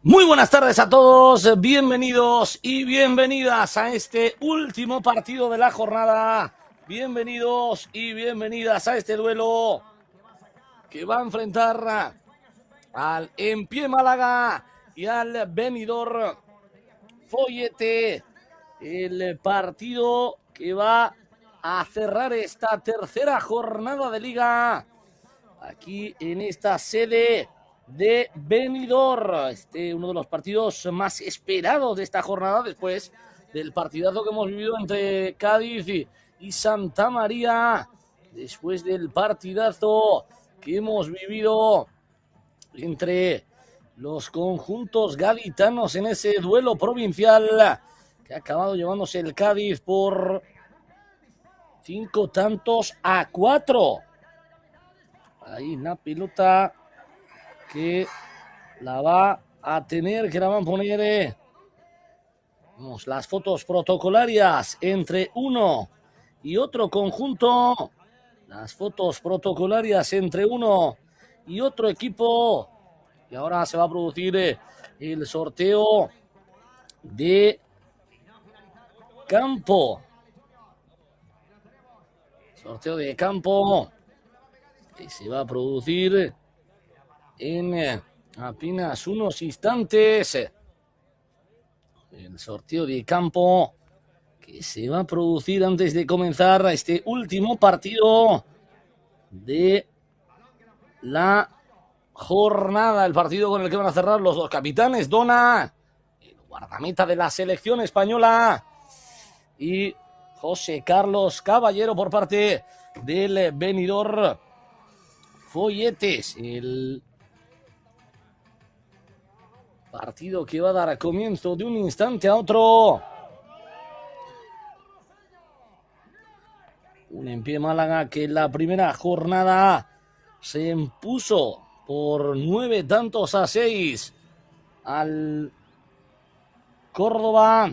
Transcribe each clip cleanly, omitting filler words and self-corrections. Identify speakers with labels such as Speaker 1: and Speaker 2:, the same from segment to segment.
Speaker 1: Muy buenas tardes a todos, bienvenidos y bienvenidas a este último partido de la jornada. Bienvenidos y bienvenidas a este duelo que va a enfrentar al Empie Málaga y al Benidorm Foyete. El partido que va a cerrar esta tercera jornada de liga aquí en esta sede de Benidorm. Uno de los partidos más esperados de esta jornada después del partidazo que hemos vivido entre Cádiz y Santa María, después del partidazo que hemos vivido entre los conjuntos gaditanos en ese duelo provincial que ha acabado llevándose el Cádiz por 5-4. Ahí la pelota que la va a tener, que la van a poner. Vamos, las fotos protocolarias entre uno y otro conjunto. Las fotos protocolarias entre uno y otro equipo. Y ahora se va a producir el sorteo de campo. Sorteo de campo que se va a producir en apenas unos instantes. El sorteo de campo que se va a producir antes de comenzar este último partido de la jornada. El partido con el que van a cerrar los dos capitanes, Dona, el guardameta de la selección española, y José Carlos Caballero por parte del Benidorm Foyetes. El partido que va a dar comienzo de un instante a otro. Un Empie Málaga que en la primera jornada se impuso por 9-6 al Córdoba,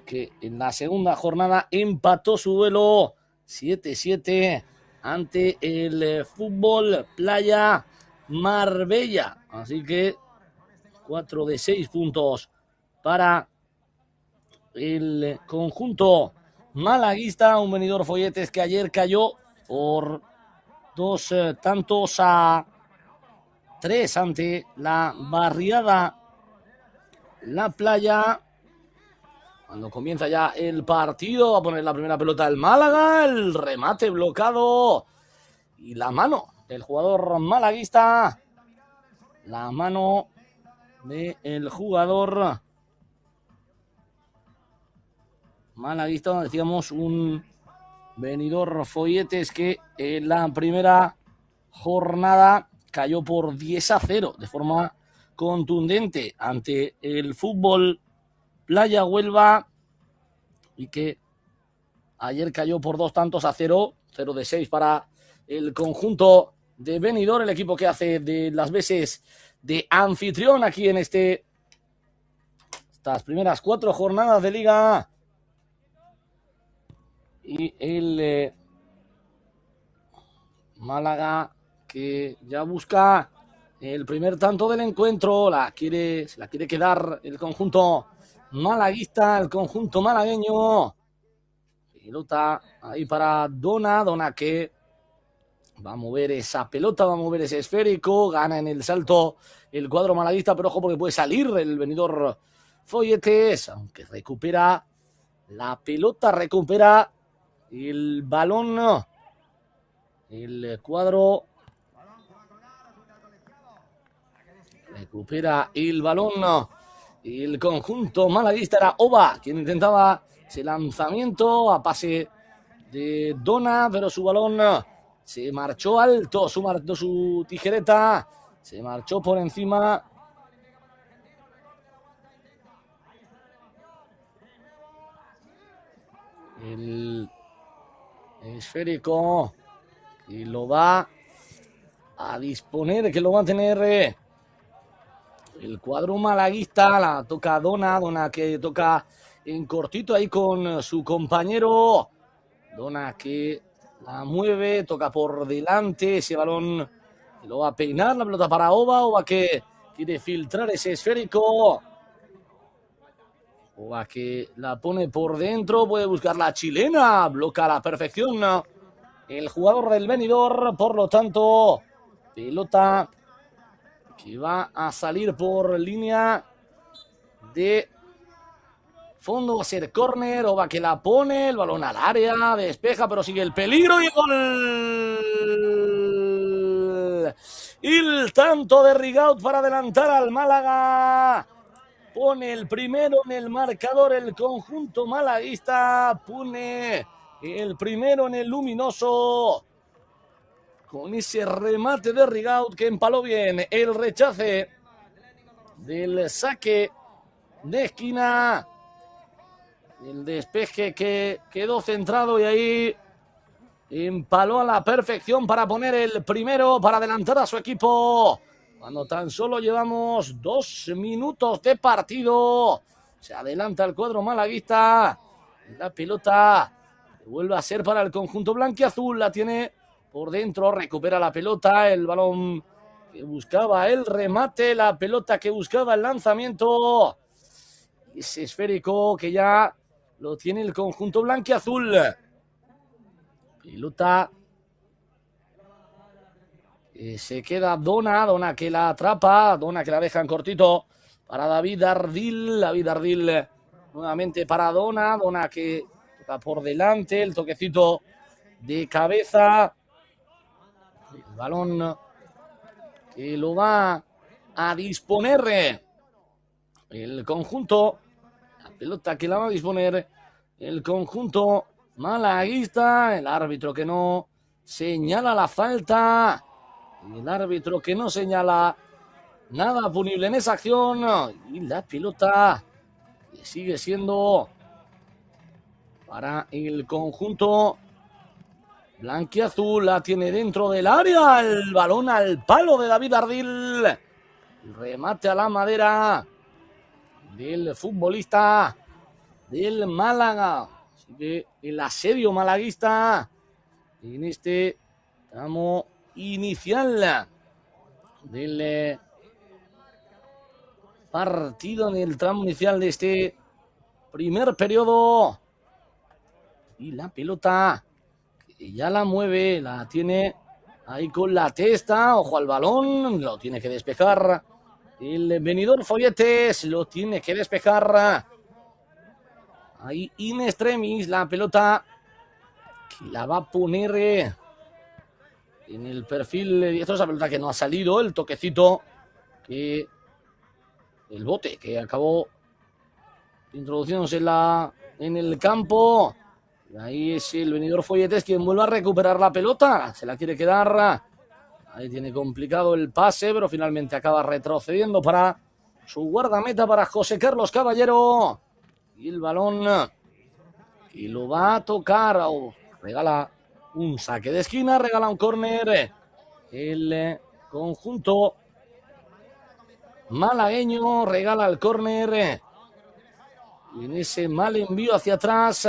Speaker 1: que en la segunda jornada empató su duelo 7-7 ante el Fútbol Playa Marbella. Así que 4 de 6 puntos para el conjunto malaguista. Un Benidorm Foyetes que ayer cayó por 2-3 ante la barriada La Playa. Cuando comienza ya el partido, va a poner la primera pelota el Málaga, el remate bloqueado y la mano del jugador malaguista. La mano del jugador malaguista, decíamos, un Benidorm Foyetes que en la primera jornada cayó por 10-0 de forma contundente ante el Fútbol Playa Huelva y que ayer cayó por 2-0, 0 de 6 para el conjunto de Benidorm, el equipo que hace de las veces de anfitrión aquí en estas primeras 4 jornadas de liga. Y el Málaga que ya busca el primer tanto del encuentro, se la quiere quedar el conjunto malaguista, el conjunto malagueño. Pelota ahí para Dona que va a mover esa pelota, va a mover ese esférico, gana en el salto el cuadro malaguista, pero ojo porque puede salir el Benidorm Foyetes, aunque recupera la pelota, recupera el balón, el cuadro recupera el balón. El conjunto malaguista era Oba quien intentaba ese lanzamiento a pase de Dona, pero su balón se marchó alto, su tijereta se marchó por encima. El esférico y lo va a disponer, que lo va a tener el cuadro malaguista. La toca Dona que toca en cortito ahí con su compañero. Dona que la mueve, toca por delante ese balón que lo va a peinar, la pelota para Oba que quiere filtrar ese esférico. O a que la pone por dentro, puede buscar la chilena, bloquea a la perfección el jugador del Benidorm, por lo tanto, pelota que va a salir por línea de fondo, va a ser córner, o va que la pone, el balón al área, despeja, pero sigue el peligro y gol. Y el tanto de Rigaud para adelantar al Málaga. Pone el primero en el marcador el conjunto malaguista, pone el primero en el luminoso, con ese remate de Rigaud que empaló bien el rechace del saque de esquina, el despeje que quedó centrado y ahí empaló a la perfección para poner el primero, para adelantar a su equipo. Cuando tan solo llevamos 2 minutos de partido, se adelanta el cuadro malaguista. La pelota vuelve a ser para el conjunto blanquiazul. La tiene por dentro, recupera la pelota. El balón que buscaba el remate, la pelota que buscaba el lanzamiento. Ese esférico que ya lo tiene el conjunto blanquiazul. Pelota. Se queda Dona que la atrapa, Dona que la deja en cortito para David Ardil nuevamente para Dona que toca por delante, el toquecito de cabeza, el balón que lo va a disponer el conjunto, la pelota que la va a disponer el conjunto malaguista, el árbitro que no señala la falta. Y el árbitro que no señala nada punible en esa acción. Y la pelota que sigue siendo para el conjunto blanquiazul. La tiene dentro del área. El balón al palo de David Ardil. El remate a la madera del futbolista del Málaga. Así que el asedio malaguista en este tramo inicial del partido, en el tramo inicial de este primer periodo. Y la pelota que ya la mueve, la tiene ahí con la testa, ojo al balón, lo tiene que despejar el Benidorm Folletes, lo tiene que despejar ahí in extremis, la pelota que la va a poner en el perfil diestro, esa pelota que no ha salido, el toquecito que el bote que acabó introduciéndose en el campo. Y ahí es el Benidorm Folletes quien vuelve a recuperar la pelota, se la quiere quedar, ahí tiene complicado el pase, pero finalmente acaba retrocediendo para su guardameta, para José Carlos Caballero, y el balón que lo va a tocar, regala un saque de esquina, regala un córner el conjunto malagueño, regala el córner y en ese mal envío hacia atrás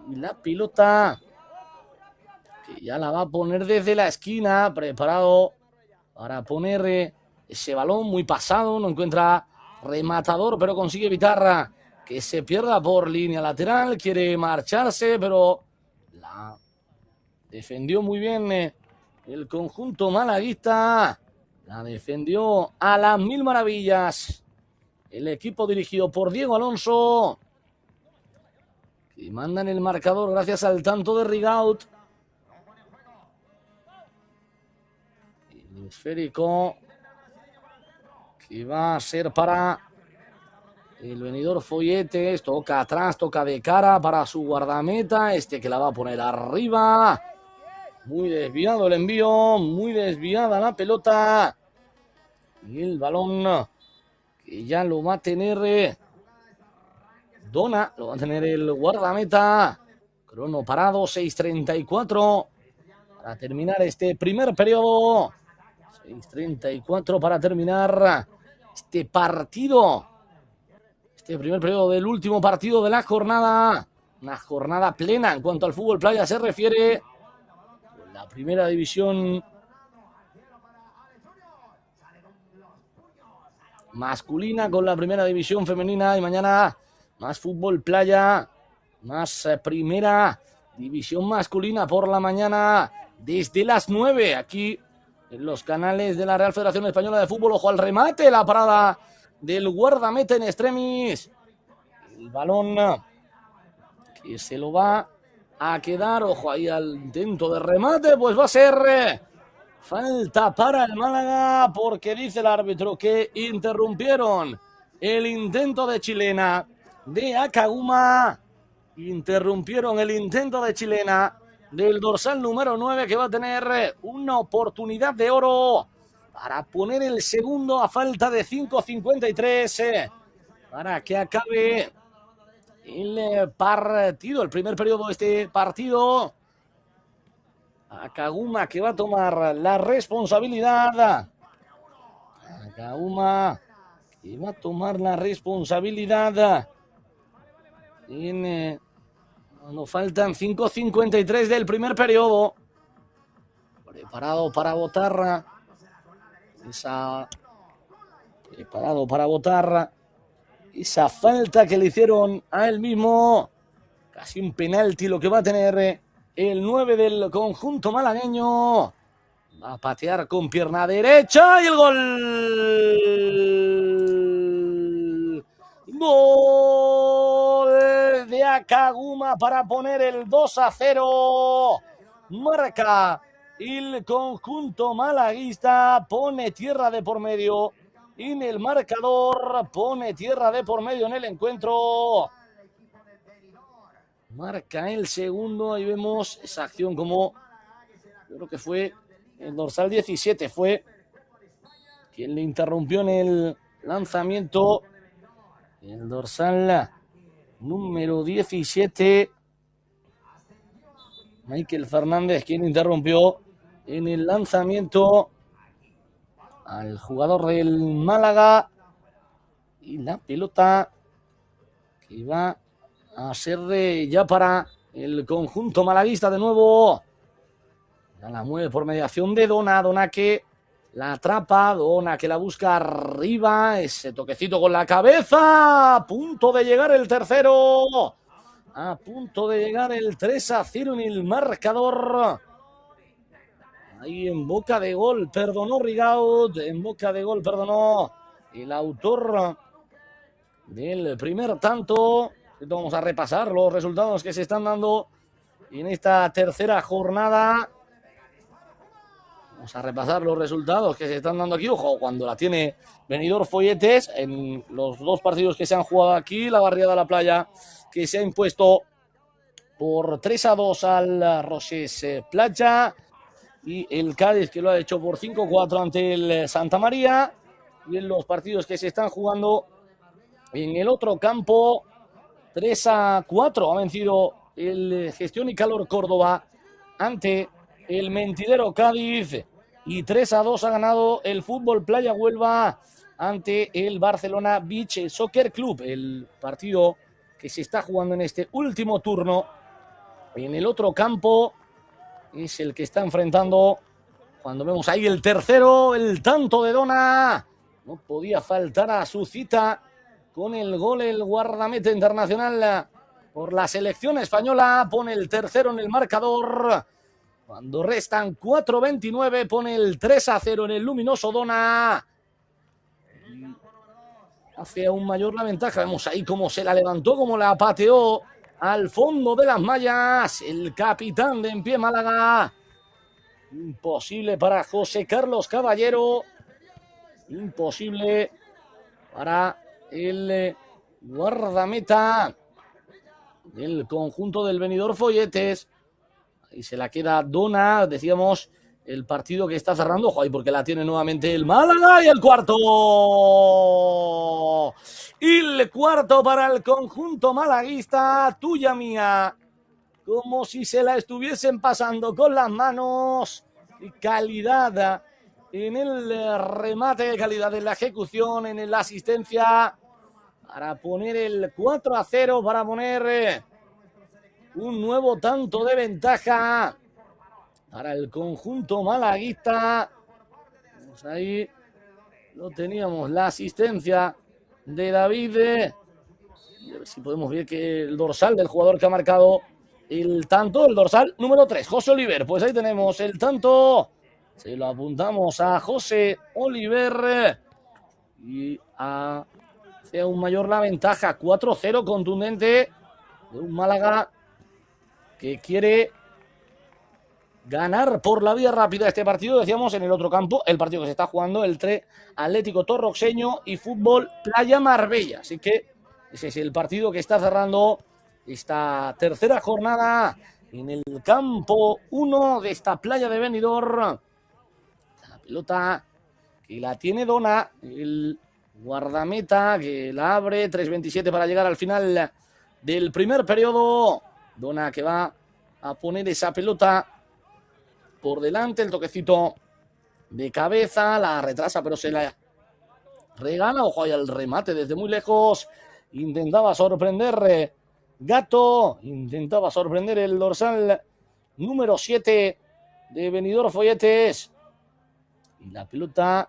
Speaker 1: y la pelota que ya la va a poner desde la esquina, preparado para poner ese balón muy pasado, no encuentra rematador pero consigue evitar que se pierda por línea lateral, quiere marcharse pero la defendió muy bien el conjunto malaguista, la defendió a las mil maravillas el equipo dirigido por Diego Alonso, que manda en el marcador gracias al tanto de Rigaud. El esférico que va a ser para el Benidorm Folletes, toca atrás, toca de cara para su guardameta, que la va a poner arriba. Muy desviado el envío, muy desviada la pelota. Y el balón que ya lo va a tener Dona, lo va a tener el guardameta. Crono parado, 6:34 para terminar este primer periodo. 6:34 para terminar este partido. Este primer periodo del último partido de la jornada. Una jornada plena en cuanto al fútbol playa se refiere. La primera división masculina con la primera división femenina y mañana más fútbol playa, más primera división masculina por la mañana desde las 9 aquí en los canales de la Real Federación Española de Fútbol. Ojo al remate, la parada del guardameta en extremis. El balón que se lo va a quedar, ojo ahí al intento de remate, pues va a ser falta para el Málaga porque dice el árbitro que interrumpieron el intento de chilena de Akaguma. Interrumpieron el intento de chilena del dorsal número 9 que va a tener una oportunidad de oro para poner el segundo a falta de 5:53 para que acabe el partido, el primer periodo de este partido. Akaguma que va a tomar la responsabilidad. Akaguma que va a tomar la responsabilidad. Nos faltan 5:53 del primer periodo. Preparado para votar. Preparado para votar. Esa falta que le hicieron a él mismo. Casi un penalti lo que va a tener el 9 del conjunto malagueño. Va a patear con pierna derecha y el gol. Gol de Akaguma para poner el 2-0. Marca el conjunto malaguista. Pone tierra de por medio en el marcador. Pone tierra de por medio en el encuentro. Marca el segundo. Ahí vemos esa acción como yo creo que fue el dorsal 17. Fue quien le interrumpió en el lanzamiento. El dorsal número 17. Michael Fernández quien interrumpió en el lanzamiento al jugador del Málaga. Y la pelota que va a ser ya para el conjunto malaguista de nuevo. Ya la mueve por mediación de Dona. Dona que la atrapa. Dona que la busca arriba. Ese toquecito con la cabeza. A punto de llegar el tercero. A punto de llegar el 3-0 en el marcador. Ahí en boca de gol perdonó Rigaud. En boca de gol perdonó el autor del primer tanto. Vamos a repasar los resultados que se están dando en esta tercera jornada. Vamos a repasar los resultados que se están dando aquí. Ojo, cuando la tiene Benidorm Folletes en los dos partidos que se han jugado aquí. La Barriada de la Playa que se ha impuesto por 3-2 al Rosés Playa. Y el Cádiz que lo ha hecho por 5-4 ante el Santa María. Y en los partidos que se están jugando en el otro campo, 3-4 ha vencido el Gestión y Calor Córdoba ante el Mentidero Cádiz y 3-2 ha ganado el Fútbol Playa Huelva ante el Barcelona Beach Soccer Club. El partido que se está jugando en este último turno en el otro campo es el que está enfrentando, cuando vemos ahí el tercero, el tanto de Dona. No podía faltar a su cita con el gol el guardameta internacional por la selección española. Pone el tercero en el marcador. Cuando restan 4:29 pone el 3-0 en el luminoso Dona. Hace aún mayor la ventaja. Vemos ahí cómo se la levantó, cómo la pateó al fondo de las mallas el capitán de En Pie Málaga. Imposible para José Carlos Caballero. Imposible para el guardameta del conjunto del Benidorm Folletes. Ahí se la queda Dona. Decíamos el partido que está cerrando. Ojo ahí porque la tiene nuevamente el Málaga. Y el cuarto. El cuarto para el conjunto malaguista. Tuya mía. Como si se la estuviesen pasando con las manos. Y calidad en el remate, calidad en la ejecución, en la asistencia. Para poner el 4-0, para poner un nuevo tanto de ventaja para el conjunto malaguista. Vamos ahí Lo teníamos, la asistencia de David. Y a ver si podemos ver que el dorsal del jugador que ha marcado el tanto, el dorsal número 3, José Oliver. Pues ahí tenemos el tanto. Se lo apuntamos a José Oliver. Y hace aún mayor la ventaja. 4-0 contundente de un Málaga que quiere ganar por la vía rápida este partido. Decíamos en el otro campo, el partido que se está jugando, el Atlético Torroxeño y Fútbol Playa Marbella. Así que ese es el partido que está cerrando esta tercera jornada en el campo 1 de esta playa de Benidorm. La pelota que la tiene Dona, el guardameta que la abre, 3:27 para llegar al final del primer periodo. Dona que va a poner esa pelota por delante, el toquecito de cabeza, la retrasa pero se la regala. Ojo ahí al remate desde muy lejos. Intentaba sorprender Gato, intentaba sorprender el dorsal número 7 de Benidorm Folletes. Y la pelota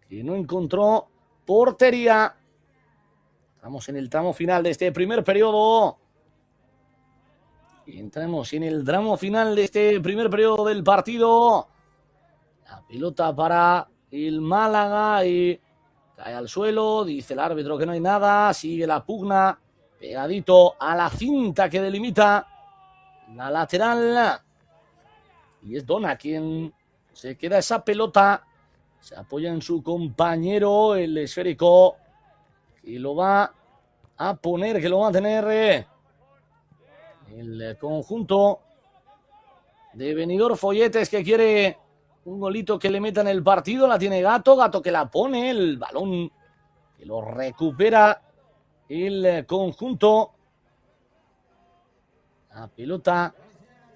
Speaker 1: que no encontró portería. Estamos en el tramo final de este primer periodo. Entramos en el tramo final de este primer periodo del partido. La pelota para el Málaga y cae al suelo. Dice el árbitro que no hay nada. Sigue la pugna pegadito a la cinta que delimita la lateral. Y es Dona quien se queda esa pelota. Se apoya en su compañero, el esférico, que lo va a poner, que lo va a tener el conjunto de Benidorm Folletes, que quiere un golito que le meta en el partido. La tiene Gato, Gato que la pone, el balón que lo recupera el conjunto. La pelota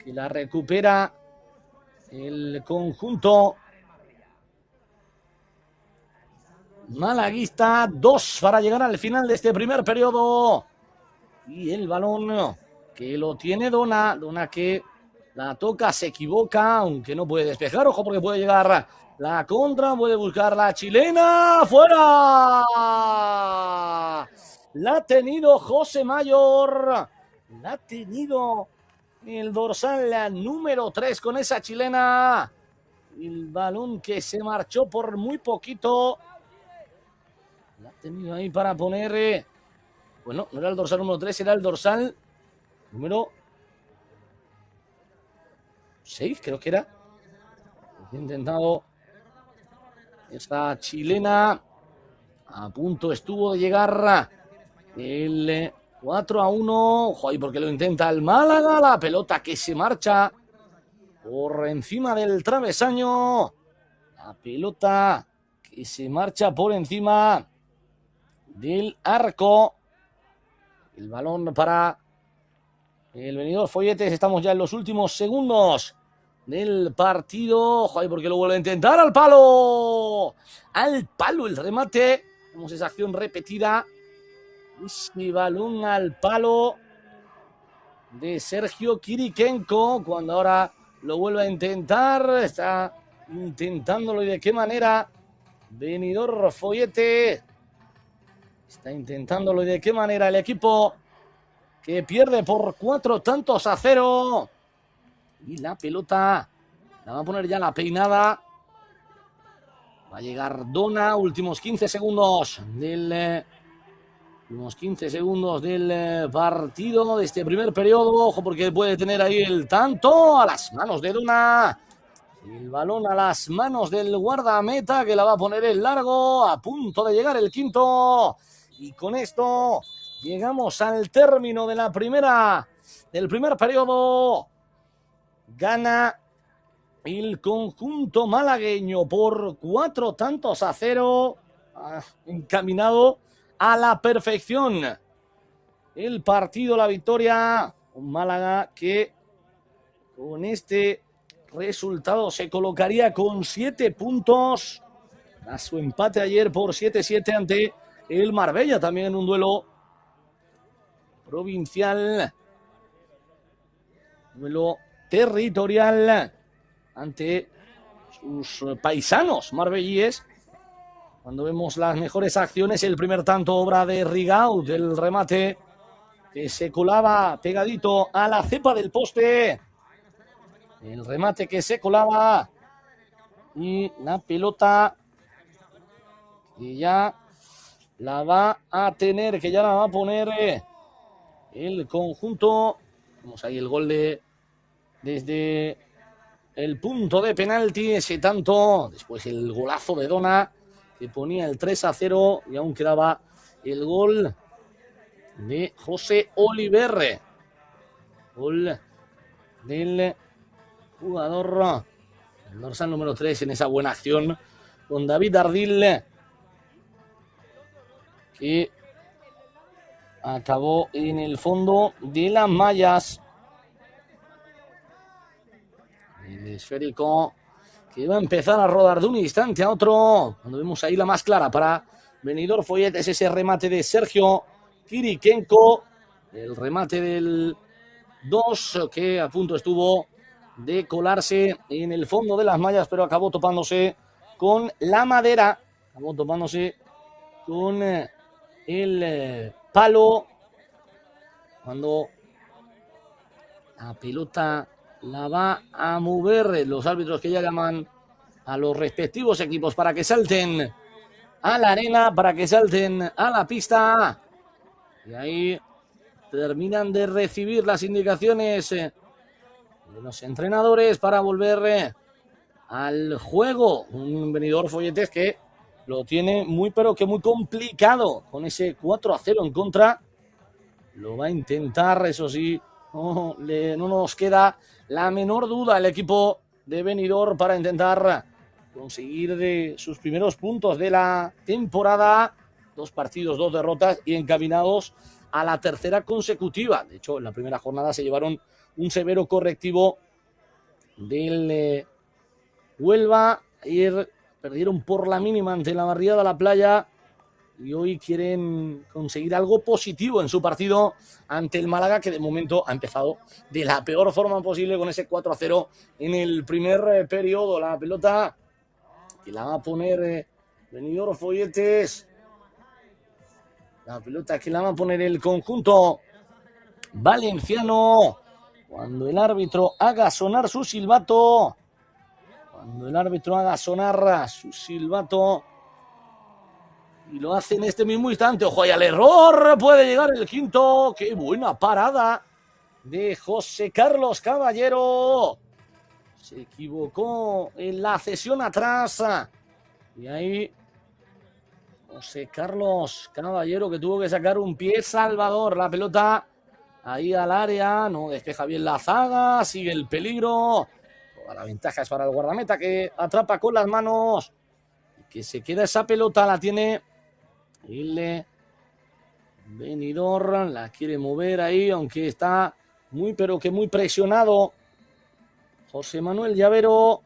Speaker 1: que la recupera el conjunto malaguista. 2 para llegar al final de este primer periodo. Y el balón que lo tiene Dona. Dona que la toca, se equivoca, aunque no puede despejar. Ojo porque puede llegar la contra, puede buscar la chilena. ¡Fuera! La ha tenido José Mayor. La ha tenido el dorsal número 3 con esa chilena. El balón que se marchó por muy poquito. La ha tenido ahí para poner... Bueno, no era el dorsal número 3, era el dorsal número 6, creo que era. He intentado esta chilena. A punto estuvo de llegar el 4-1. Ojo ahí porque lo intenta el Málaga. La pelota que se marcha por encima del travesaño. La pelota que se marcha por encima del arco. El balón para el Benidorm Folletes. Estamos ya en los últimos segundos del partido. Ojo ahí porque lo vuelve a intentar. ¡Al palo! Al palo el remate. Vemos esa acción repetida. Ese balón al palo de Sergio Kirikenko. Cuando ahora lo vuelve a intentar. Está intentándolo y de qué manera. Benidorm Folletes está intentándolo y de qué manera el equipo que pierde por 4-0. Y la pelota la va a poner ya la peinada. Va a llegar Dona. Últimos 15 segundos del partido, de este primer periodo. Ojo porque puede tener ahí el tanto a las manos de Dona. El balón a las manos del guardameta que la va a poner en largo. A punto de llegar el quinto. Y con esto llegamos al término del primer periodo. Gana el conjunto malagueño por 4-0. Encaminado a la perfección el partido, la victoria. Un Málaga que con este resultado se colocaría con 7 puntos a su empate ayer por 7-7 ante el Marbella, también en un duelo provincial, duelo territorial ante sus paisanos marbellíes. Cuando vemos las mejores acciones, el primer tanto obra de Rigaud, el remate que se colaba pegadito a la cepa del poste. El remate que se colaba y la pelota que ya la va a tener, que ya la va a poner el conjunto. Vamos ahí el gol desde el punto de penalti, ese tanto. Después el golazo de Dona que ponía el 3-0 y aún quedaba el gol de José Oliver. Gol del jugador, el dorsal número 3 en esa buena acción con David Ardil, que acabó en el fondo de las mallas. El esférico que va a empezar a rodar de un instante a otro. Cuando vemos ahí la más clara para Benidorm Follet es ese remate de Sergio Kirikenko. El remate del 2 que a punto estuvo de colarse en el fondo de las mallas, pero acabó topándose con la madera. Acabó topándose con el palo. Cuando la pelota la va a mover los árbitros, que ya llaman a los respectivos equipos para que salten a la arena, para que salten a la pista. Y ahí terminan de recibir las indicaciones de los entrenadores para volver al juego. Un Benidorm Folletes que lo tiene muy pero que muy complicado con ese 4-0 en contra. Lo va a intentar, eso sí, no nos queda la menor duda el equipo de Benidorm para intentar conseguir de sus primeros puntos de la temporada. 2 partidos, 2 derrotas y encaminados a la tercera consecutiva. De hecho, en la primera jornada se llevaron un severo correctivo del Huelva. Ayer perdieron por la mínima ante la Barriada La Playa y hoy quieren conseguir algo positivo en su partido ante el Málaga, que de momento ha empezado de la peor forma posible con ese 4-0 en el primer periodo. La pelota que la va a poner Benidorm Folletes. La pelota que la va a poner el conjunto valenciano. Cuando el árbitro haga sonar su silbato. Cuando el árbitro haga sonar su silbato. Y lo hace en este mismo instante. Ojo, ahí al error. Puede llegar el quinto. Qué buena parada de José Carlos Caballero. Se equivocó en la cesión atrás. Y ahí José Carlos Caballero, que tuvo que sacar un pie salvador. La pelota ahí al área. No despeja bien la zaga. Sigue el peligro. Toda la ventaja es para el guardameta, que atrapa con las manos. Y que se queda esa pelota. La tiene el Benidorm. La quiere mover ahí, aunque está muy pero que muy presionado José Manuel Llavero.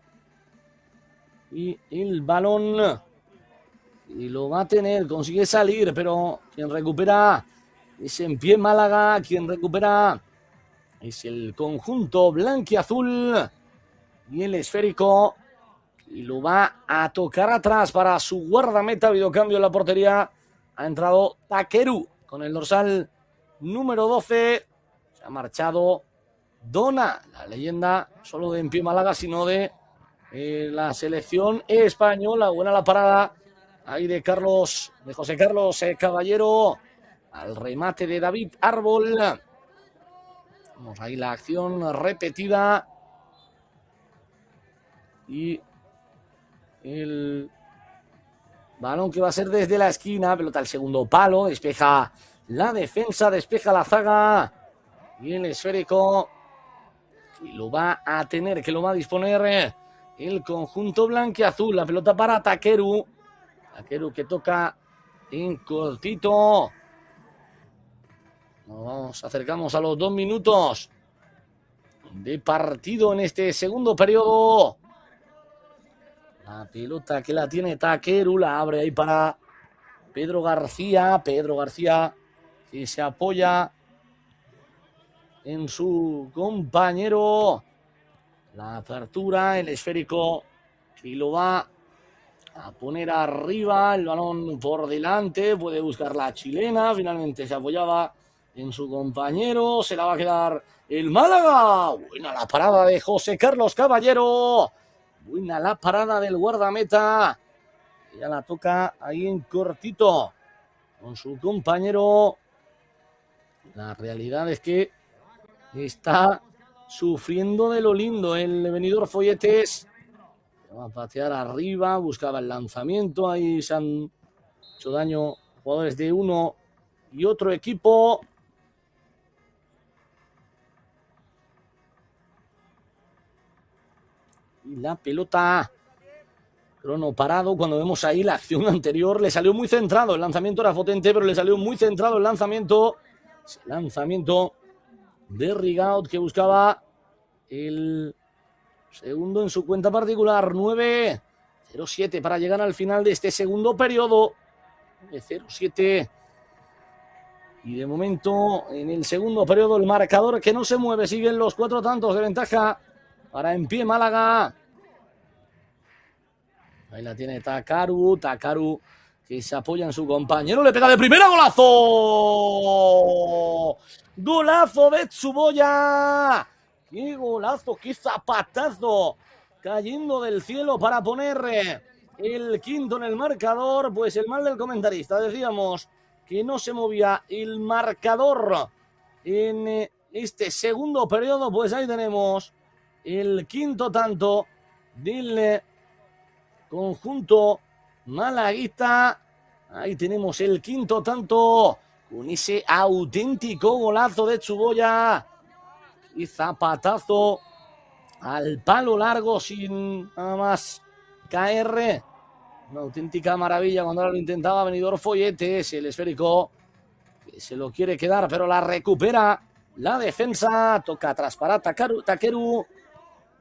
Speaker 1: Y el balón, y lo va a tener, consigue salir, pero quien recupera es en pie Málaga. Quien recupera es el conjunto blanquiazul. Y el esférico, y lo va a tocar atrás para su guardameta. Ha habido cambio en la portería. Ha entrado Takeru con el dorsal número 12. Se ha marchado Dona, la leyenda solo de en pie Málaga, sino de la selección española. Buena la parada ahí de José Carlos Caballero al remate de David Árbol. Vamos ahí la acción repetida y el balón que va a ser desde la esquina. Pelota al segundo palo, despeja la defensa, despeja la zaga y el esférico, y lo va a tener, que lo va a disponer el conjunto blanquiazul. La pelota para Takeru. Takeru que toca en cortito. Nos acercamos a los 2 minutos de partido en este segundo periodo. La pelota que la tiene Takeru, la abre ahí para Pedro García. Pedro García que se apoya en su compañero. La apertura, el esférico, y lo va a poner arriba el balón por delante, puede buscar la chilena, finalmente se apoyaba en su compañero, se la va a quedar el Málaga. Buena la parada de José Carlos Caballero, buena la parada del guardameta, ya la toca ahí en cortito con su compañero. La realidad es que está sufriendo de lo lindo el Benidorm Folletes. Va a patear arriba, buscaba el lanzamiento, ahí se han hecho daño jugadores de uno y otro equipo. Y la pelota, crono parado, cuando vemos ahí la acción anterior, le salió muy centrado, el lanzamiento era potente, pero le salió muy centrado el lanzamiento. Ese lanzamiento de Rigaud que buscaba el segundo en su cuenta particular. 9-0-7 para llegar al final de este segundo periodo. 0-7. Y de momento, en el segundo periodo, el marcador que no se mueve. Siguen los 4 tantos de ventaja para en pie Málaga. Ahí la tiene Takaru. Takaru que se apoya en su compañero. Le pega de primera. ¡Golazo! ¡Golazo de Tsuboya! ¡Qué golazo! ¡Qué zapatazo! Cayendo del cielo para poner el quinto en el marcador. Pues el mal del comentarista. Decíamos que no se movía el marcador en este segundo periodo. Pues ahí tenemos el quinto tanto del conjunto malaguista. Ahí tenemos el quinto tanto con ese auténtico golazo de Tsuboya y zapatazo al palo largo sin nada más caer. Una auténtica maravilla cuando ahora lo intentaba Benidorm Folletes. El esférico que se lo quiere quedar, pero la recupera la defensa. Toca atrás para Takeru.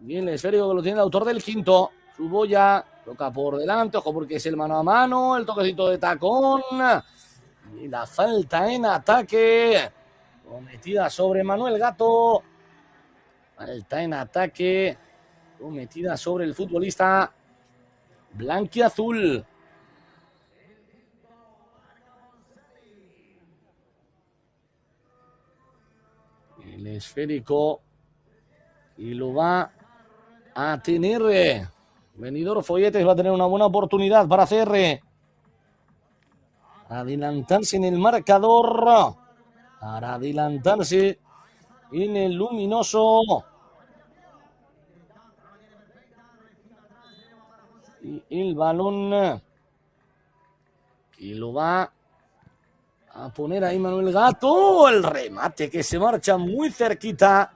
Speaker 1: Bien, el esférico que lo tiene el autor del quinto. Tsuboya toca por delante, ojo porque es el mano a mano, el toquecito de tacón y la falta en ataque cometida sobre Manuel Gato. Falta en ataque cometida sobre el futbolista blanquiazul. El esférico y lo va a tener Benidorm Folletes, va a tener una buena oportunidad para hacer adelantarse en el marcador, para adelantarse en el luminoso. Y el balón que lo va a poner ahí Manuel Gato. El remate que se marcha muy cerquita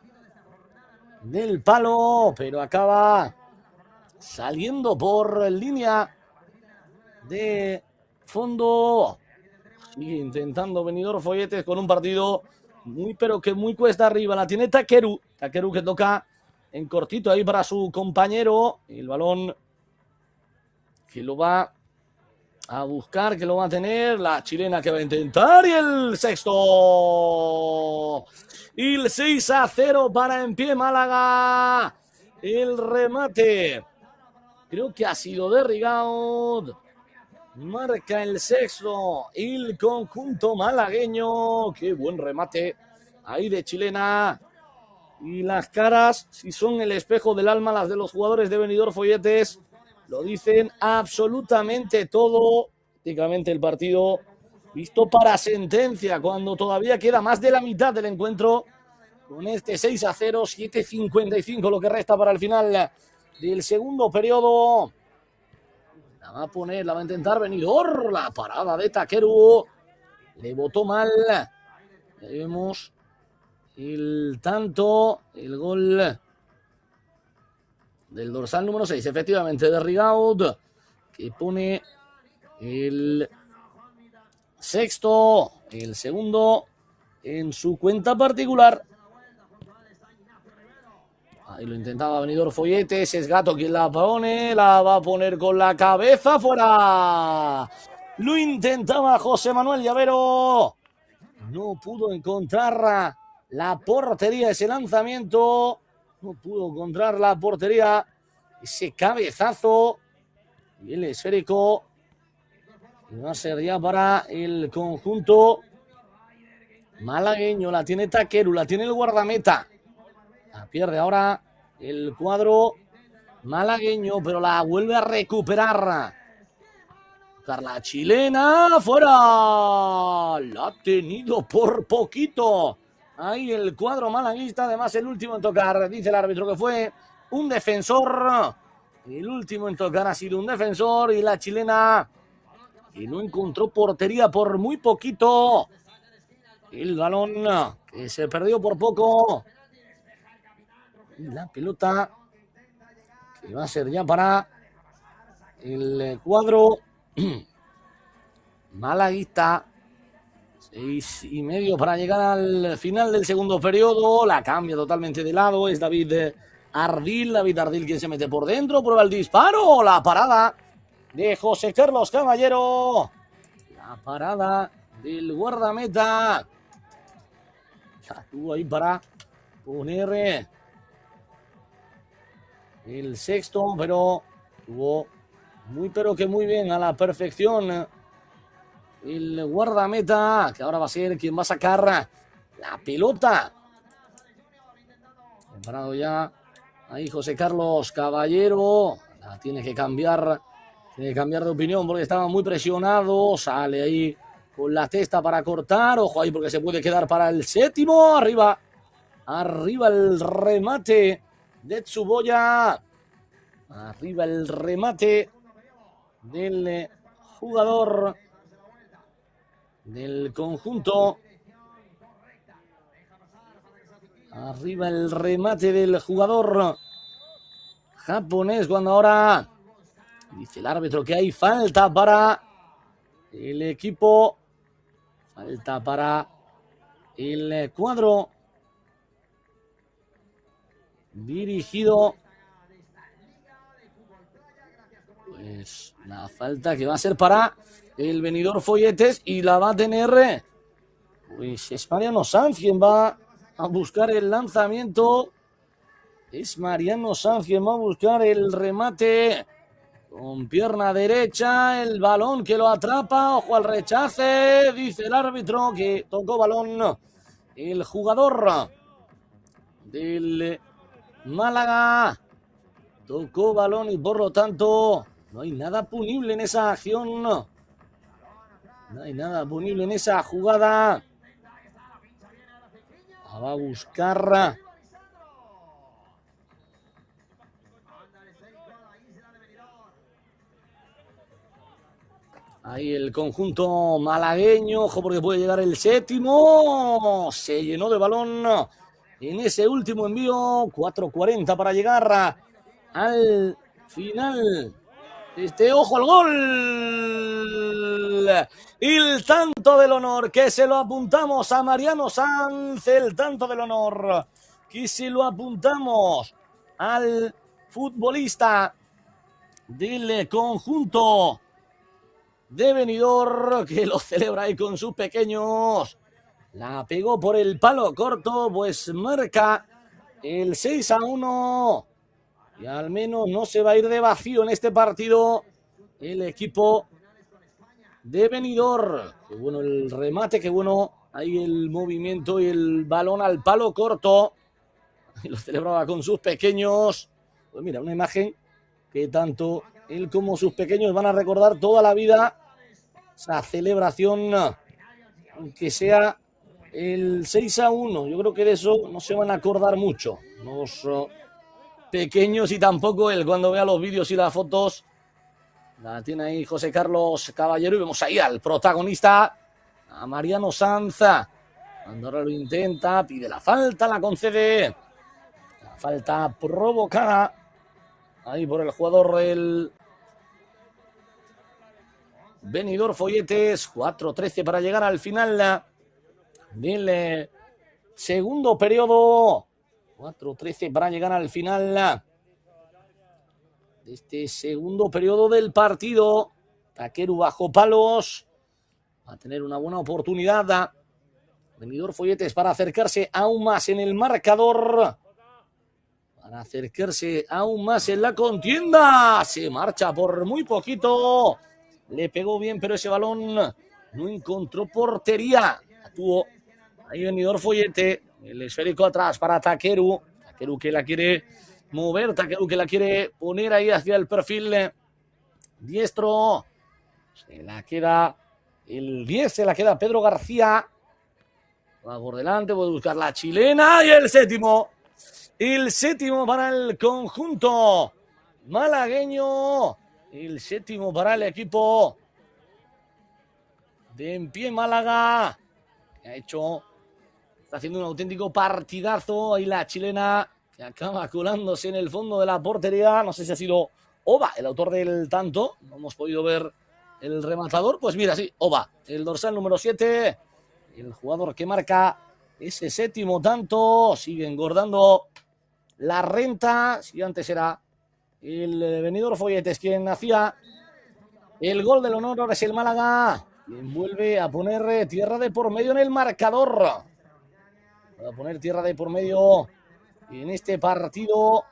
Speaker 1: del palo, pero acaba saliendo por línea de fondo. Sigue intentando Benidorm Folletes con un partido muy pero que muy cuesta arriba. La tiene Takeru. Takeru que toca en cortito ahí para su compañero. El balón que lo va a buscar, que lo va a tener. La chilena que va a intentar. Y el sexto. Y el 6-0 para en pie Málaga. El remate creo que ha sido de Rigaud. Marca el sexto el conjunto malagueño. Qué buen remate ahí de chilena. Y las caras, si son el espejo del alma, las de los jugadores de Benidorm Folletes, lo dicen absolutamente todo. Prácticamente el partido visto para sentencia cuando todavía queda más de la mitad del encuentro. Con este 6-0, 7:55 lo que resta para el final del segundo periodo. La va a poner, la va a intentar Benidorm. La parada de Takeru. Le botó mal. Ahí vemos el tanto, el gol del dorsal número 6, efectivamente, de Rigaud, que pone el sexto, el segundo en su cuenta particular. Ahí lo intentaba Benidorm Folletes, es Gato quien la pone, la va a poner con la cabeza fuera. Lo intentaba José Manuel Llavero, no pudo encontrar la portería, ese lanzamiento, no pudo encontrar la portería, ese cabezazo Y el esférico va a ser ya para el conjunto malagueño. La tiene Takeru, la tiene el guardameta. La pierde ahora el cuadro malagueño, pero la vuelve a recuperar. La chilena, fuera. La ha tenido por poquito. Ahí el cuadro malaguista, además el último en tocar, dice el árbitro que fue un defensor. El último en tocar ha sido un defensor y la chilena que no encontró portería por muy poquito. El balón que se perdió por poco. Y la pelota que va a ser ya para el cuadro malaguista. 6:30 para llegar al final del segundo periodo. La cambia totalmente de lado. Es David Ardil. David Ardil quien se mete por dentro. Prueba el disparo. La parada de José Carlos Caballero. La parada del guardameta. La tuvo ahí para poner el sexto, pero tuvo pero que muy bien, a la perfección, el guardameta, que ahora va a ser quien va a sacar la pelota. Preparado ya ahí José Carlos Caballero. La tiene que cambiar de opinión porque estaba muy presionado. Sale ahí con la testa para cortar. Ojo ahí porque se puede quedar para el séptimo. Arriba el remate de Tsuboya. Arriba el remate del jugador del conjunto. Arriba el remate del jugador japonés cuando ahora dice el árbitro que hay falta para el equipo. Falta para el cuadro dirigido. Pues la falta que va a ser para el Benidorm Folletes y la va a tener, pues es Mariano Sanz quien va a buscar el lanzamiento. Es Mariano Sanz quien va a buscar el remate con pierna derecha. El balón que lo atrapa. Ojo al rechace. Dice el árbitro que tocó balón el jugador del Málaga. Tocó balón y por lo tanto no hay nada punible en esa acción. No hay nada punible en esa jugada. Va a buscar ahí el conjunto malagueño. Ojo porque puede llegar el séptimo. Se llenó de balón en ese último envío. 4:40 para llegar al final. Ojo al gol. El tanto del honor que se lo apuntamos a Mariano Sanz. El tanto del honor que se lo apuntamos al futbolista del conjunto de Benidorm, que lo celebra ahí con sus pequeños. La pegó por el palo corto, pues marca el 6-1. Y al menos no se va a ir de vacío en este partido el equipo de Benidorm. Qué bueno el remate, qué bueno ahí el movimiento y el balón al palo corto. Y lo celebraba con sus pequeños. Pues mira, una imagen que tanto él como sus pequeños van a recordar toda la vida. Esa celebración, aunque sea el 6-1. Yo creo que de eso no se van a acordar mucho los pequeños y tampoco él cuando vea los vídeos y las fotos. La tiene ahí José Carlos Caballero y vemos ahí al protagonista, a Mariano Sanz. Cuando ahora lo intenta, pide la falta, la concede. La falta provocada ahí por el jugador del Benidorm Folletes. 4:13 para llegar al final del segundo periodo. 4:13 para llegar al final de este segundo periodo del partido. Takeru bajo palos. Va a tener una buena oportunidad Benidorm Folletes para acercarse aún más en el marcador. para acercarse aún más en la contienda. Se marcha por muy poquito. Le pegó bien, pero ese balón no encontró portería. Tuvo ahí venidor Follete. El esférico atrás para Takeru. Takeru que la quiere mover. Takeru que la quiere poner ahí hacia el perfil diestro. Se la queda el 10, se la queda Pedro García. Va por delante, puede buscar la chilena. Y el séptimo. El séptimo para el conjunto malagueño. El séptimo para el equipo de En Pie Málaga. Está haciendo un auténtico partidazo. Ahí la chilena que acaba colándose en el fondo de la portería. No sé si ha sido Oba el autor del tanto. No hemos podido ver el rematador. Pues mira, sí, Oba, el dorsal número 7. El jugador que marca ese séptimo tanto. Sigue engordando la renta. Si antes era el venidor Folletes quien hacía el gol del honor, ahora es el Málaga quien vuelve a poner tierra de por medio en el marcador. Va a poner tierra de por medio en este partido.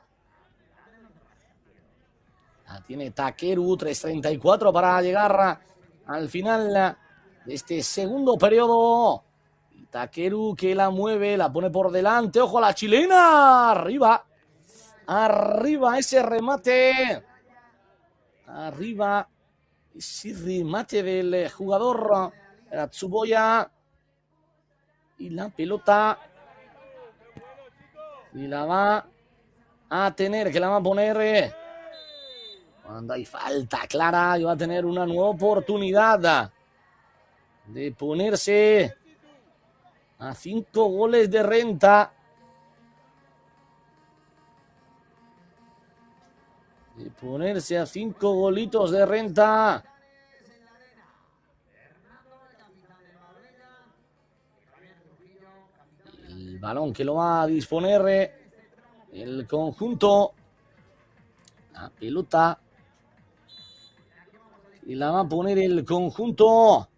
Speaker 1: La tiene Takeru, 3:34 para llegar al final de este segundo periodo. Y Takeru que la mueve, la pone por delante. ¡Ojo a la chilena! Arriba. Arriba ese remate. Arriba ese remate del jugador Tsuboya. Y la pelota. Y la va a tener, que la va a poner. Cuando hay falta clara, y va a tener una nueva oportunidad de ponerse a 5 goles de renta. De ponerse a 5 golitos de renta. El balón que lo va a disponer el conjunto. La pelota. Y la va a poner el conjunto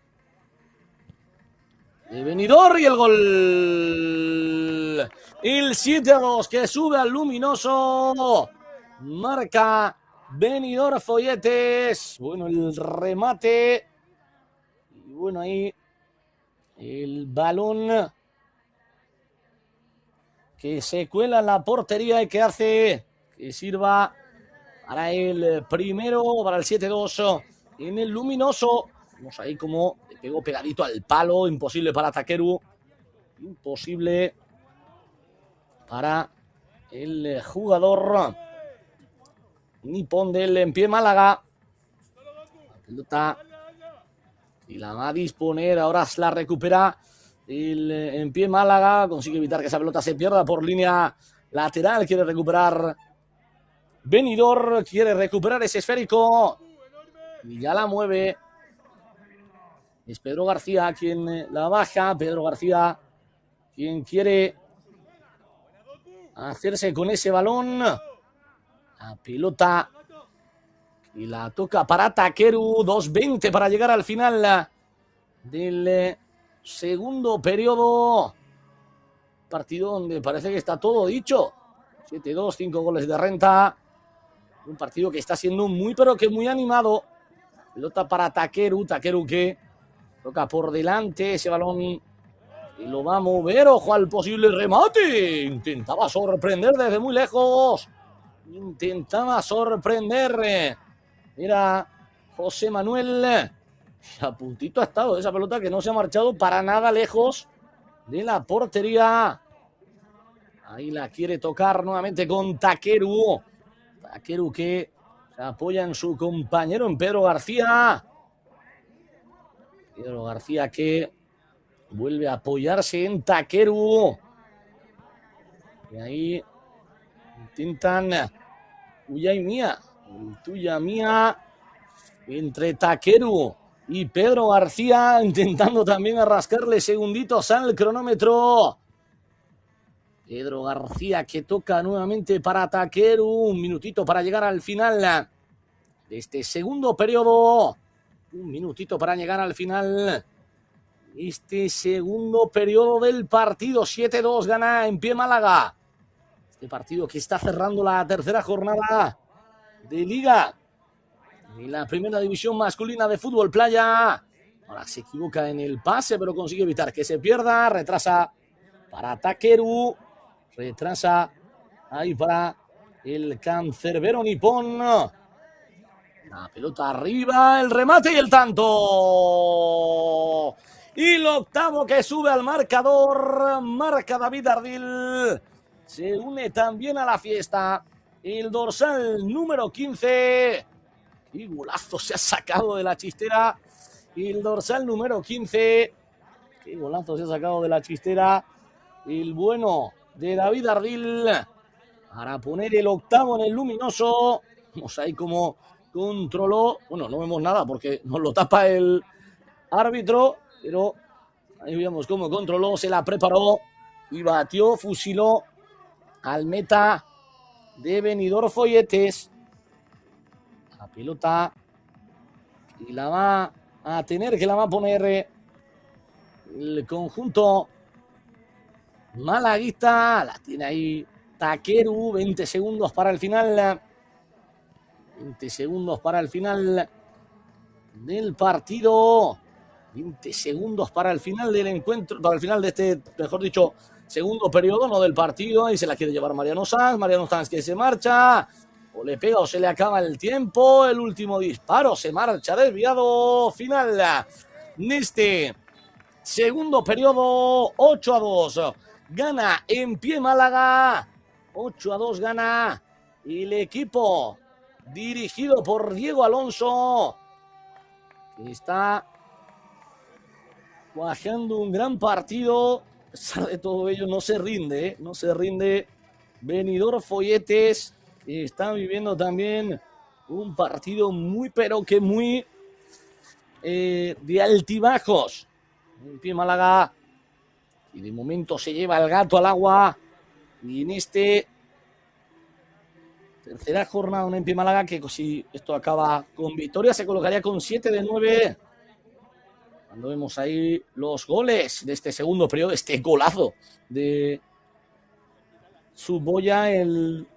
Speaker 1: de Benidorm y el gol. El 7-2 que sube al luminoso. Marca Benidorm Folletes. Bueno, el remate. Y bueno, ahí el balón que se cuela en la portería y que hace que sirva para el primero, para el 7-2 en el luminoso. Vamos ahí como le pegó pegadito al palo. Imposible para Takeru. Imposible para el jugador nipón del En Pie Málaga. La pelota y la va a disponer. Ahora la recupera el En Pie Málaga. Consigue evitar que esa pelota se pierda por línea lateral. Quiere recuperar Benidorm. Quiere recuperar ese esférico. Y ya la mueve. Es Pedro García quien la baja. Pedro García quien quiere hacerse con ese balón. La pelota y la toca para Takeru. 2:20 para llegar al final del segundo periodo. Partido donde parece que está todo dicho. 7-2, 5 goles de renta. Un partido que está siendo muy, pero que muy animado. Pelota para Takeru. Takeru que toca por delante ese balón y lo va a mover. Ojo al posible remate. Intentaba sorprender desde muy lejos. Intentaba sorprender. Mira, José Manuel. A puntito ha estado esa pelota que no se ha marchado para nada lejos de la portería. Ahí la quiere tocar nuevamente con Takeru. Takeru que se apoya en su compañero, en Pedro García. Pedro García que vuelve a apoyarse en Takeru. Y ahí intentan tuya y mía. Tuya mía. Entre Takeru y Pedro García. Intentando también rascarle segunditos al cronómetro. Pedro García que toca nuevamente para Takeru. Un minutito para llegar al final de este segundo periodo. Un minutito para llegar al final. Este segundo periodo del partido. 7-2 gana En Pie Málaga. Este partido que está cerrando la tercera jornada de Liga y la primera división masculina de fútbol playa. Ahora se equivoca en el pase, pero consigue evitar que se pierda. Retrasa para Takeru. Retrasa ahí para el cancerbero nipón. La pelota arriba, el remate y el tanto. Y el octavo que sube al marcador. Marca David Ardil. Se une también a la fiesta el dorsal número 15. Y golazo se ha sacado de la chistera. Y el dorsal número 15. Qué golazo se ha sacado de la chistera. El bueno de David Ardil. Para poner el octavo en el luminoso. Vamos ahí como controló. Bueno, no vemos nada porque nos lo tapa el árbitro. Pero ahí vemos cómo controló. Se la preparó. Y batió, fusiló al meta de Benidorm Folletes. La pelota y la va a tener que la va a poner el conjunto malaguista. La tiene ahí Takeru. 20 segundos para el final. 20 segundos para el final del partido. 20 segundos para el final del encuentro, para el final de este, mejor dicho, segundo periodo, no del partido. Ahí se la quiere llevar Mariano Sanz. Mariano Sanz que se marcha. O le pega o se le acaba el tiempo. El último disparo se marcha desviado. Final de este segundo periodo. 8-2. Gana en pie Málaga. 8-2 gana el equipo dirigido por Diego Alonso. Que está cuajando un gran partido. A pesar de todo ello, no se rinde. No se rinde Benidorm Folletes. Está viviendo también un partido muy, pero que muy de altibajos. En pie Málaga. Y de momento se lleva el gato al agua. Y en este tercera jornada, un Pie Málaga que si esto acaba con victoria se colocaría con 7 de 9. Cuando vemos ahí los goles de este segundo periodo, este golazo de Suboya, el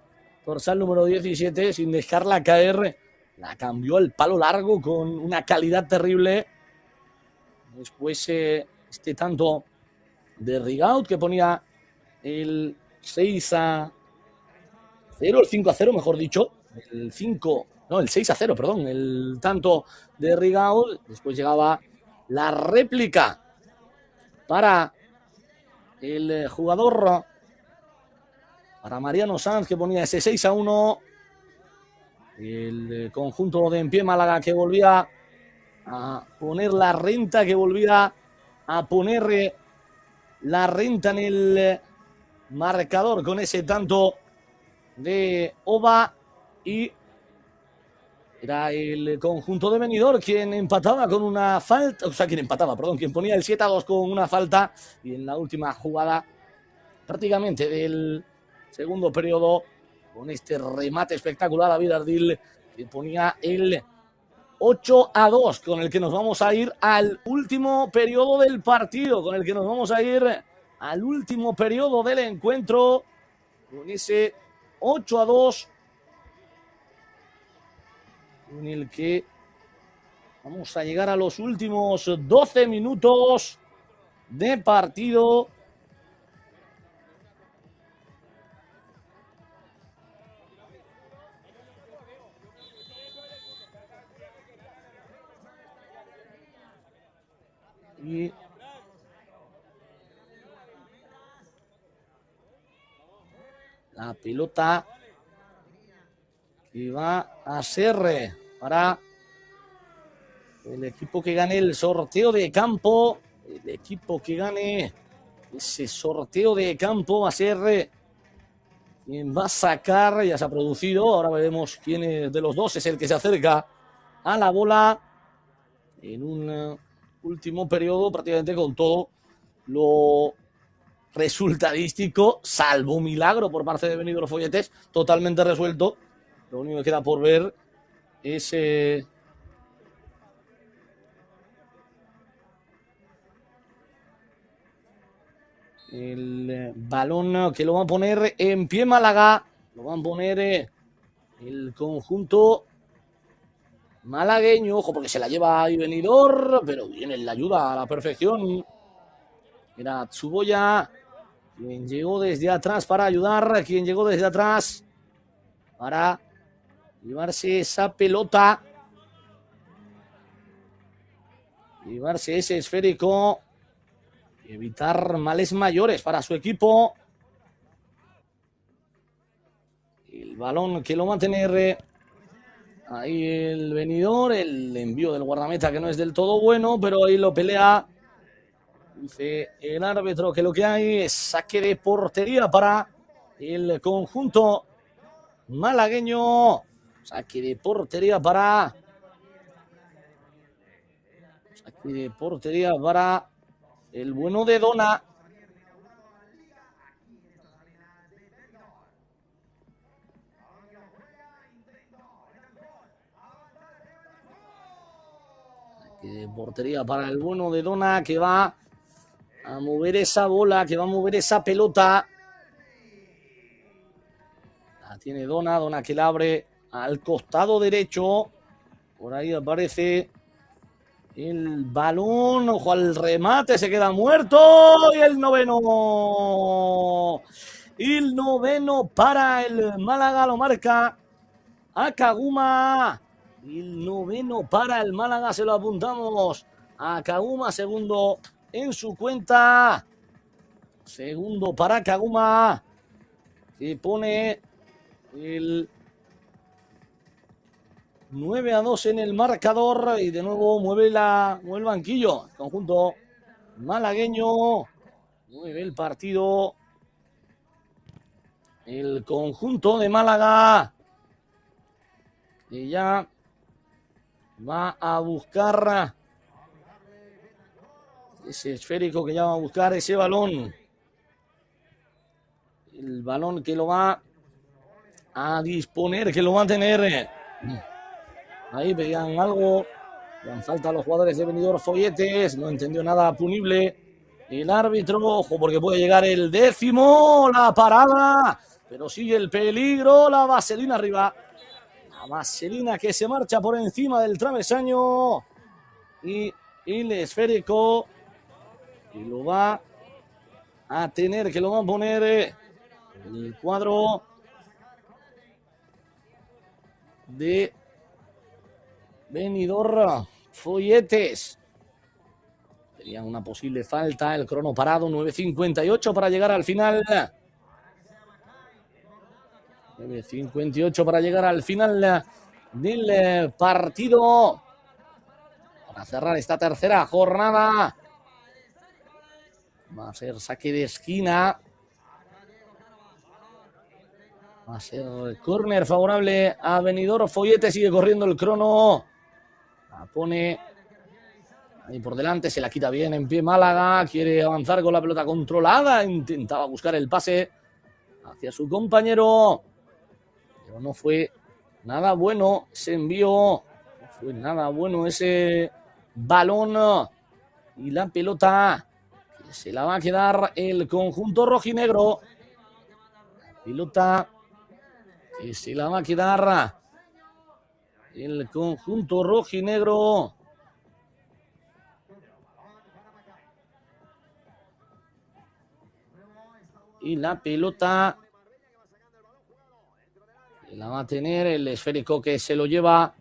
Speaker 1: dorsal número 17, sin dejarla caer, la cambió al palo largo con una calidad terrible. Después este tanto de Rigaud que ponía el 6-0, el 5-0, mejor dicho, el 6-0, perdón, el tanto de Rigaud. Después llegaba la réplica para el jugador, para Mariano Sanz, que ponía ese 6-1. El conjunto de En Pie Málaga que volvía a poner la renta, que volvía a poner la renta en el marcador con ese tanto de Oba. Y era el conjunto de Benidorm quien empataba con una falta, o sea, quien ponía el 7-2 con una falta. Y en la última jugada prácticamente del segundo periodo, con este remate espectacular, David Ardil que ponía el 8-2, con el que nos vamos a ir al último periodo del partido, con el que nos vamos a ir al último periodo del encuentro, con ese 8-2, en el que vamos a llegar a los últimos 12 minutos de partido. Y la pelota que va a ser para el equipo que gane el sorteo de campo. El equipo que gane ese sorteo de campo va a ser quien va a sacar. Ya se ha producido. Ahora veremos quién de los dos es el que se acerca a la bola en un último periodo, prácticamente con todo lo resultadístico, salvo milagro por parte de Benidorm Folletes, totalmente resuelto. Lo único que queda por ver es El balón que lo va a poner en pie Málaga. Lo van a poner el conjunto malagueño. Ojo, porque se la lleva ahí Benidorm, pero viene la ayuda a la perfección. Era Tsuboya quien llegó desde atrás para ayudar. Quien llegó desde atrás para llevarse esa pelota. Llevarse ese esférico. Evitar males mayores para su equipo. El balón que lo va a tener ahí el Benidorm. El envío del guardameta que no es del todo bueno, pero ahí lo pelea. Dice el árbitro que lo que hay es saque de portería para el conjunto malagueño. Saque de portería para... Saque de portería para el bueno de Dona. Saque de portería para el bueno de Dona, que va a mover esa bola, que va a mover esa pelota. La tiene Dona, Dona que la abre al costado derecho. Por ahí aparece el balón, ojo al remate, se queda muerto. Y el noveno. El noveno para el Málaga, lo marca Akaguma. El noveno para el Málaga, se lo apuntamos. Akaguma, segundo en su cuenta. Segundo para Akaguma, que pone el 9-2 en el marcador y de nuevo mueve el banquillo. El conjunto malagueño mueve el partido. El conjunto de Málaga, que ya va a buscar ese esférico, que ya va a buscar ese balón. El balón que lo va a disponer, que lo va a tener. Ahí veían algo. Dan falta a los jugadores de Benidorm Folletes. No entendió nada punible el árbitro. Ojo, porque puede llegar el 10º. La parada. Pero sigue el peligro. La vaselina arriba. La vaselina que se marcha por encima del travesaño. Y el esférico. Y lo va a tener, que lo va a poner el cuadro de Benidorm Folletes. Tenía una posible falta, el crono parado, 9:58 para llegar al final. 9:58 para llegar al final del partido. Para cerrar esta tercera jornada. Va a ser saque de esquina. Va a ser córner favorable a Benidorm Folletes. Sigue corriendo el crono. La pone ahí por delante, se la quita bien en pie Málaga. Quiere avanzar con la pelota controlada. Intentaba buscar el pase hacia su compañero, pero no fue nada bueno ese envío. No fue nada bueno ese balón. Y la pelota que se la va a quedar el conjunto rojinegro. La pelota que se la va a quedar el conjunto rojinegro. Y la pelota la va a tener el esférico, que se lo lleva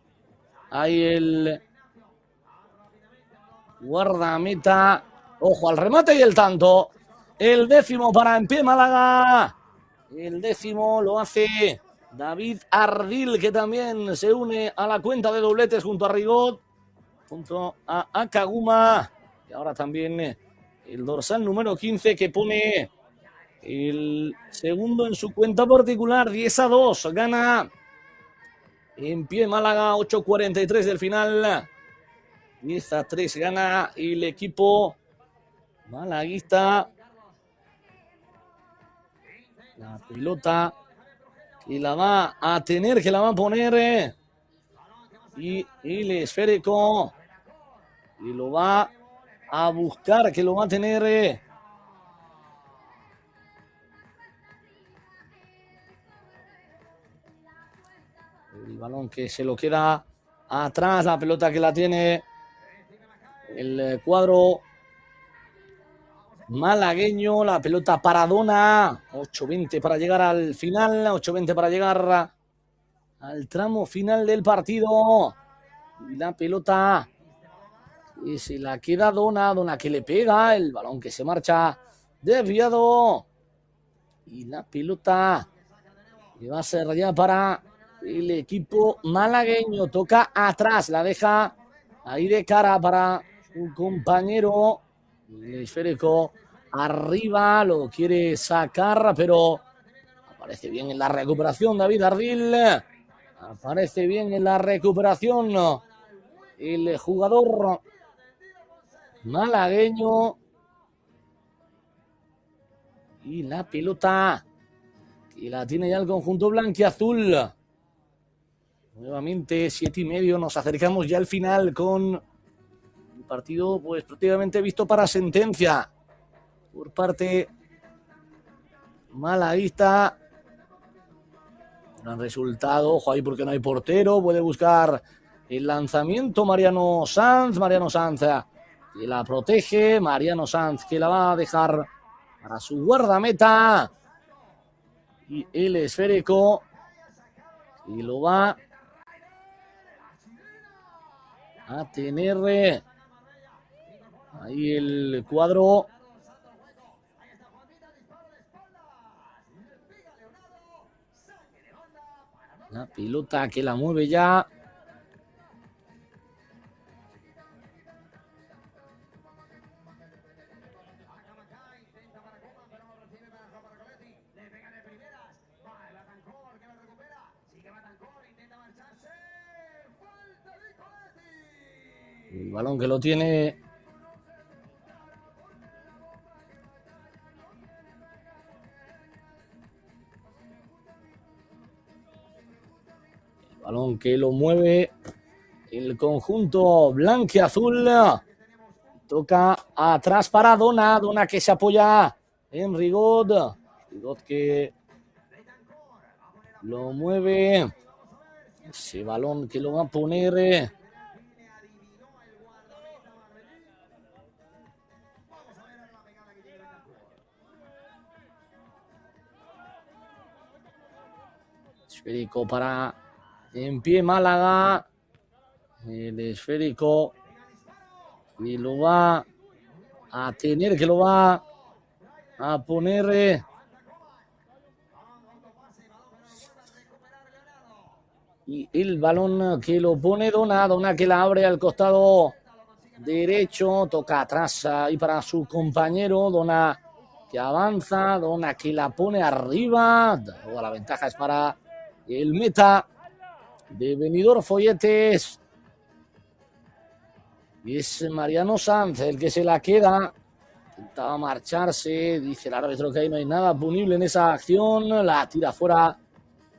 Speaker 1: ahí el guardameta. Ojo al remate y el tanto. El 10º para en pie Málaga. El 10º lo hace David Ardil, que también se une a la cuenta de dobletes junto a Rigot, junto a Akaguma. Y ahora también el dorsal número 15, que pone el segundo en su cuenta particular. 10-2. Gana en pie Málaga. 8:43 del final. 10-3 gana el equipo malaguista. La pelota que la va a tener, que la va a poner. Y el esférico. Y lo va a buscar, que lo va a tener El balón que se lo queda atrás, la pelota que la tiene el cuadro malagueño, la pelota para Dona. 8:20 para llegar al final, 8:20 para llegar al tramo final del partido. Y la pelota y se la queda Dona que le pega, el balón que se marcha desviado. Y la pelota que va a ser ya para el equipo malagueño. Toca atrás, la deja ahí de cara para su compañero. El esférico arriba, lo quiere sacar, pero aparece bien en la recuperación David Ardil. Aparece bien en la recuperación el jugador malagueño. Y la pelota que la tiene ya el conjunto blanquiazul. Nuevamente 7:30, nos acercamos ya al final con el partido pues prácticamente visto para sentencia por parte malaguista. Gran resultado, ojo ahí porque no hay portero, puede buscar el lanzamiento Mariano Sanz que la protege, Mariano Sanz que la va a dejar para su guardameta y el esférico y lo va a tener ahí el cuadro la pelota que la mueve ya el balón que lo tiene el balón que lo mueve el conjunto blanquiazul. Toca atrás para Dona que se apoya en Rigaud que lo mueve, ese balón que lo va a poner esférico para en pie Málaga, el esférico y lo va a tener, que lo va a poner y el balón que lo pone Dona que la abre al costado derecho, toca atrás ahí para su compañero, Dona que avanza, Dona que la pone arriba, toda la ventaja es para el meta de Benidorm Folletes y es Mariano Sanz el que se la queda, intentaba marcharse, dice el árbitro que ahí no hay nada punible en esa acción, la tira fuera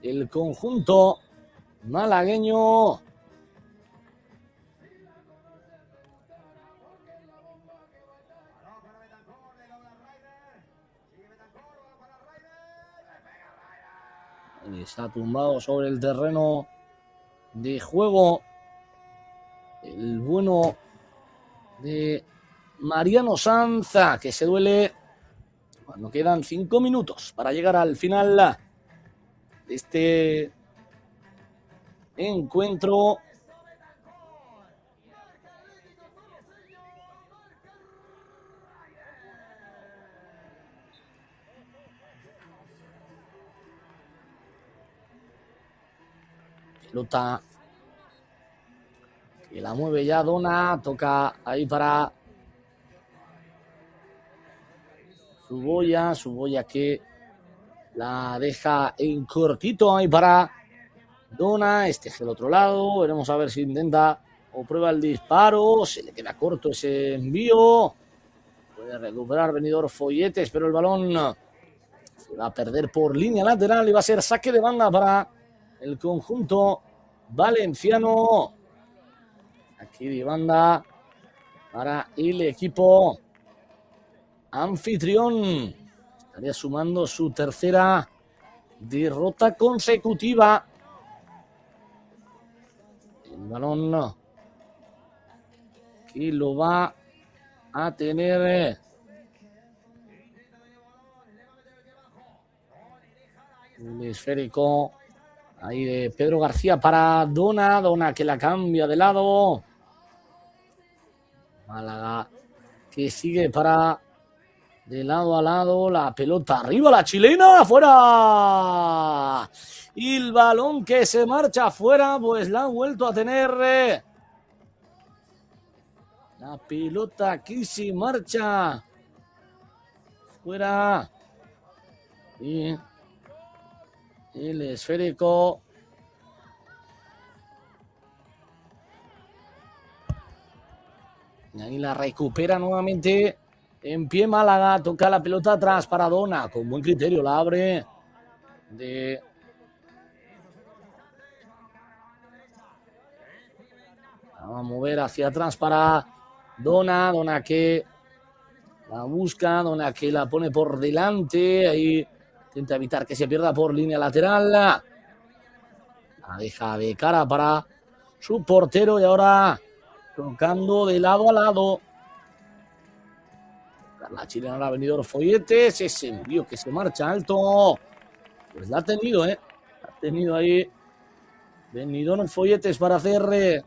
Speaker 1: el conjunto malagueño. Está tumbado sobre el terreno de juego el bueno de Mariano Sanz, que se duele cuando quedan 5 minutos para llegar al final de este encuentro. Pelota que la mueve ya Dona, toca ahí para Suboya que la deja en cortito ahí para Dona, este es el otro lado, veremos a ver si intenta o prueba el disparo, se le queda corto ese envío, puede recuperar Benidorm Folletes, pero el balón se va a perder por línea lateral y va a ser saque de banda para el conjunto valenciano. Aquí de banda para el equipo anfitrión. Estaría sumando su tercera derrota consecutiva. El balón que lo va a tener el esférico ahí de Pedro García para Dona. Dona que la cambia de lado. Málaga que sigue para de lado a lado. La pelota arriba, la chilena, afuera. Y el balón que se marcha afuera, pues la han vuelto a tener. La pelota aquí se marcha fuera. Y el esférico. Y ahí la recupera nuevamente. En pie Málaga, toca la pelota atrás para Dona. Con buen criterio la abre. Vamos a mover hacia atrás para Dona. Dona que la busca. Dona que la pone por delante. Ahí intenta evitar que se pierda por línea lateral. La deja de cara para su portero. Y ahora tocando de lado a lado. La chilena la ha venido Folletes. Ese envío que se marcha alto. Pues la ha tenido, Ha tenido ahí Benidorm Folletes para hacer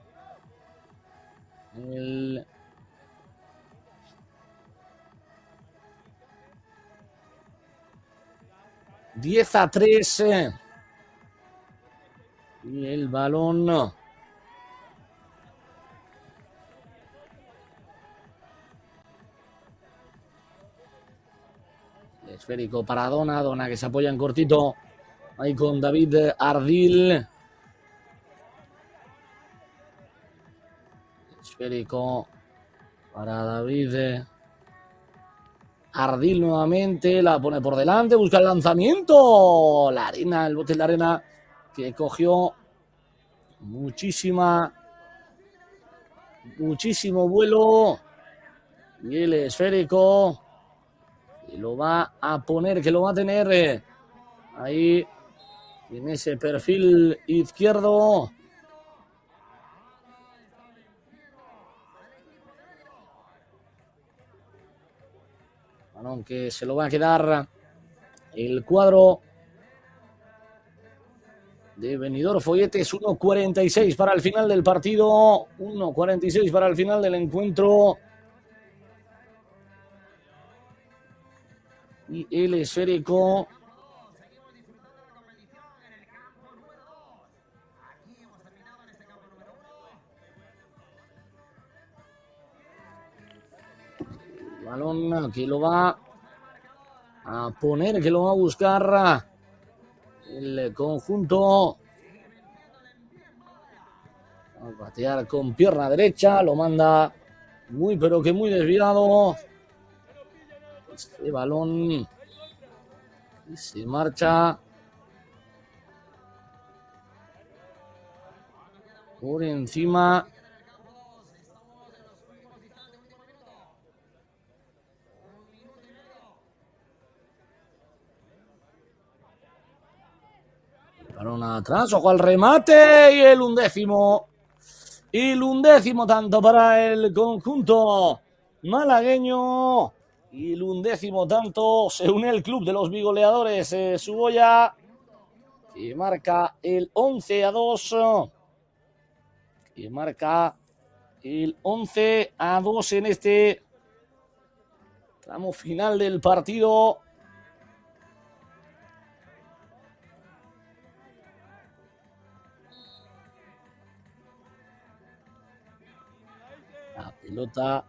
Speaker 1: el 10-3. Y el balón esférico para Dona. Dona que se apoya en cortito ahí con David Ardil. Esférico para David Ardil nuevamente. La pone por delante. Busca el lanzamiento. La arena, el bote de la arena que cogió muchísimo vuelo. Y el esférico que lo va a poner, que lo va a tener ahí en ese perfil izquierdo. Balón que se lo va a quedar el cuadro de Benidorm Folletes. 1:46 para el final del partido. 1:46 para el final del encuentro. Y el esférico balón que lo va a poner, que lo va a buscar el conjunto. Va a patear con pierna derecha, lo manda muy pero que muy desviado. Este balón y se marcha por encima. Balón atrás, ojo al remate y el undécimo. Y el undécimo tanto para el conjunto malagueño. Y el undécimo tanto se une el club de los bigoleadores Suboya, que marca el 11-2. Que marca el 11-2 en este tramo final del partido. La pelota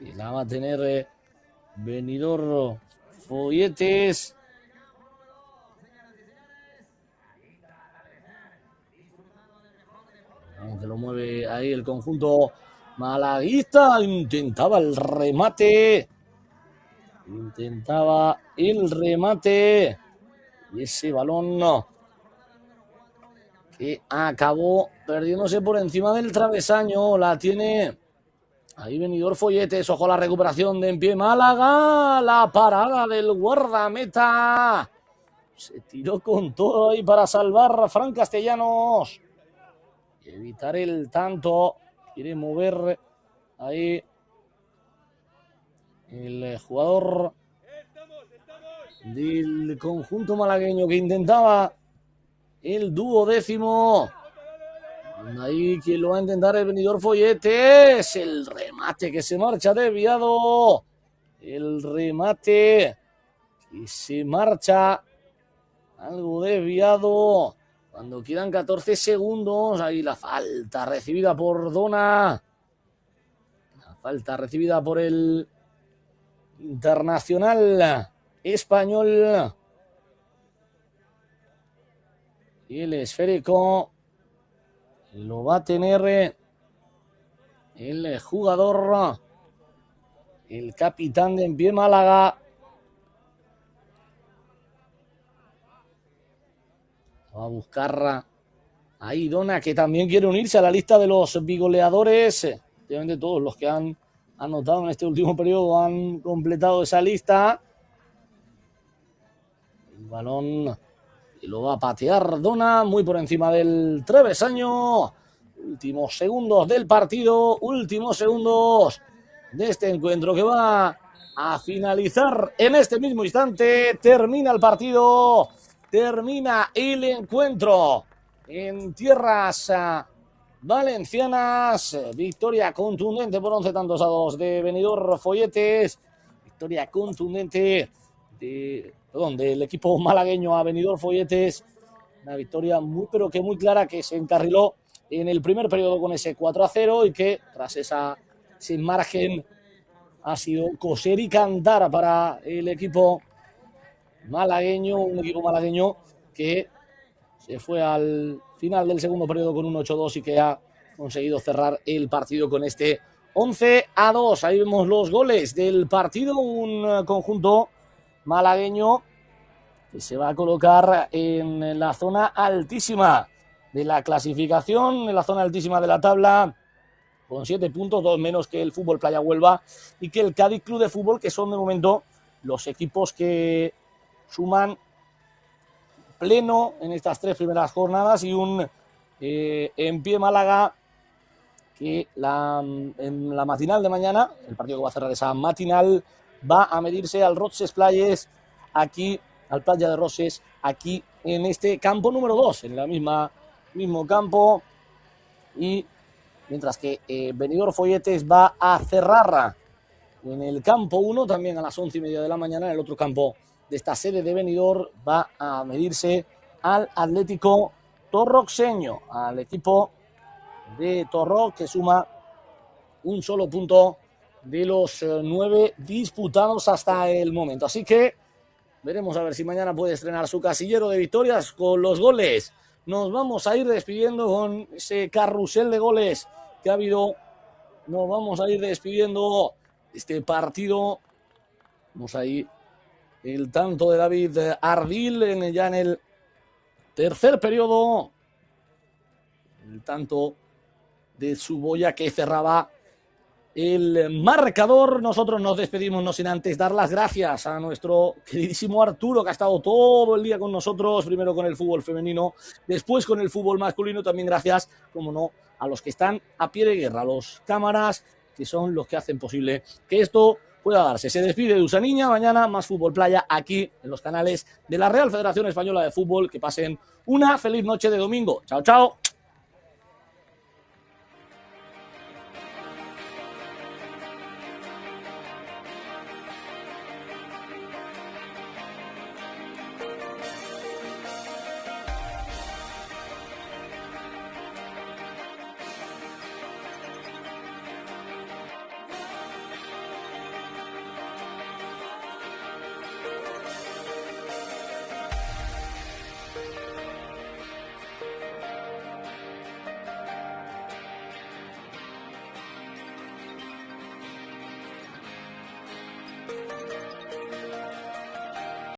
Speaker 1: y la va a tener Benidorm Folletes. Aunque lo mueve ahí el conjunto malaguista. Intentaba el remate. Y ese balón que acabó perdiéndose por encima del travesaño. La tiene ahí Benidorm Folletes. Ojo a la recuperación de en pie Málaga. La parada del guardameta Se tiró con todo ahí para salvar a Fran Castellanos y evitar el tanto. Quiere mover ahí el jugador del conjunto malagueño que intentaba el duodécimo. Ahí quien lo va a intentar es Benidorm Folletes. El remate que se marcha desviado. El remate que se marcha algo desviado. Cuando quedan 14 segundos. Ahí la falta recibida por Dona. La falta recibida por el internacional español. Y el esférico lo va a tener el jugador, el capitán de Enpie Málaga. Va a buscar ahí Dona, que también quiere unirse a la lista de los bigoleadores. Obviamente todos los que han anotado en este último periodo han completado esa lista. El balón y lo va a patear Dona muy por encima del travesaño. Últimos segundos del partido, últimos segundos de este encuentro que va a finalizar en este mismo instante. Termina el partido, termina el encuentro en tierras valencianas. Victoria contundente por 11 tantos a 2 de Benidorm Folletes. Victoria contundente del equipo malagueño a Benidorm Folletes. Una victoria muy pero que muy clara, que se encarriló en el primer periodo con ese 4-0 y que tras ese margen ha sido coser y cantar para el equipo malagueño, un equipo malagueño que se fue al final del segundo periodo con un 8-2 y que ha conseguido cerrar el partido con este 11-2. Ahí vemos los goles del partido, un conjunto malagueño que se va a colocar en la zona altísima de la clasificación, en la zona altísima de la tabla, con 7 puntos, 2 menos que el Fútbol Playa Huelva y que el Cádiz Club de Fútbol, que son de momento los equipos que suman pleno en estas 3 primeras jornadas, y un Enpie Málaga que en la matinal de mañana, el partido que va a cerrar esa matinal, va a medirse al Roses Playes, aquí, al Playa de Roses, aquí en este campo número 2, en la mismo campo, y mientras que Benidorm Folletes va a cerrar en el campo 1, también a las 11:30 de la mañana, en el otro campo de esta sede de Benidorm, va a medirse al Atlético Torroxeño, al equipo de Torrox, que suma un solo punto de los 9 disputados hasta el momento. Así que veremos a ver si mañana puede estrenar su casillero de victorias con los goles. Nos vamos a ir despidiendo con ese carrusel de goles que ha habido. Nos vamos a ir despidiendo este partido. Vamos ahí el tanto de David Ardil ya en el tercer periodo. El tanto de Suboya que cerraba el marcador. Nosotros nos despedimos, no sin antes dar las gracias a nuestro queridísimo Arturo, que ha estado todo el día con nosotros, primero con el fútbol femenino, después con el fútbol masculino. También gracias, como no, a los que están a pie de guerra, a los cámaras, que son los que hacen posible que esto pueda darse. Se despide de Usaniña, mañana más Fútbol Playa aquí en los canales de la Real Federación Española de Fútbol. Que pasen una feliz noche de domingo. Chao, chao.